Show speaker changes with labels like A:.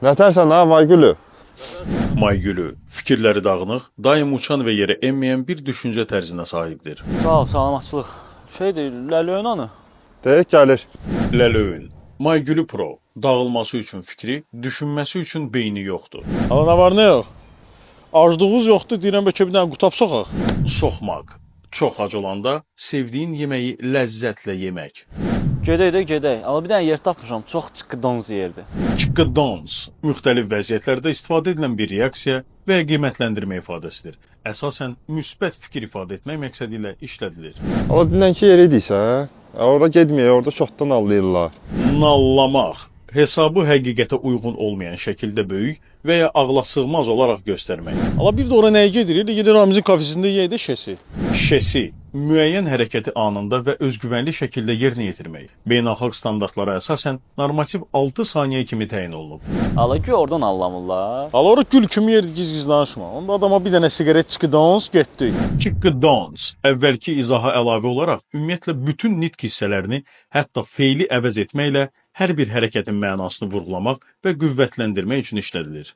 A: Nətərsən ha, Maygülü?
B: Maygülü, fikirləri dağınıq, daim uçan və yerə enməyən bir düşüncə tərzinə sahibdir.
C: Sağ ol, salamatçılıq. Şeydir, Ləlöyün anı.
A: Deyək gəlir.
B: Ləlöyün, Maygülü Pro, dağılması üçün fikri, düşünməsi üçün beyni yoxdur.
D: Hala nə var, nə yox? Aclığınız yoxdur, deyirəm bəlkə bir dənə qutab soxaq.
B: Soxmaq, çox ac olanda sevdiyin yeməyi ləzzətlə yemək.
C: Gedək də gedək. Amma bir dənə yer tapmışam, çox çıqqıdonuz yerdir.
B: Çıqqıdons, müxtəlif vəziyyətlərdə istifadə edilən bir reaksiya və ya qiymətləndirmə ifadəsidir. Əsasən müsbət fikir ifadə etmək məqsədi ilə işlədilir.
A: Ama dünənki yer idiysə, orada getməyək, orada çoxdan allayırlar.
B: Nallamaq, hesabı həqiqətə uyğun olmayan şəkildə böyük və ya ağla sığmaz olaraq göstərmək.
D: Hala bir də ora nəyə gedir? Elə gedir Ramizin kafesində yeyək də şesi.
B: Şesi, müəyyən hərəkəti anında və özgüvənli şəkildə yerinə yetirmək. Beynəlxalq standartlara əsasən normativ 6 saniyə kimi təyin olunub.
C: Ala ki, oradan allamırlar.
D: Hala ora gül kimi yerdir, giz-giz danışma. Onda adama bir dənə siqaret çıqqıdons, getdik.
B: Çıqqıdons, əvvəlki izaha əlavə olaraq ümumiyyətlə bütün nitq hissələrini, hətta feili əvəz etməklə hər bir hərəkətin mənasını vurğulamaq və qüvvətləndirmək üçün işlədilir.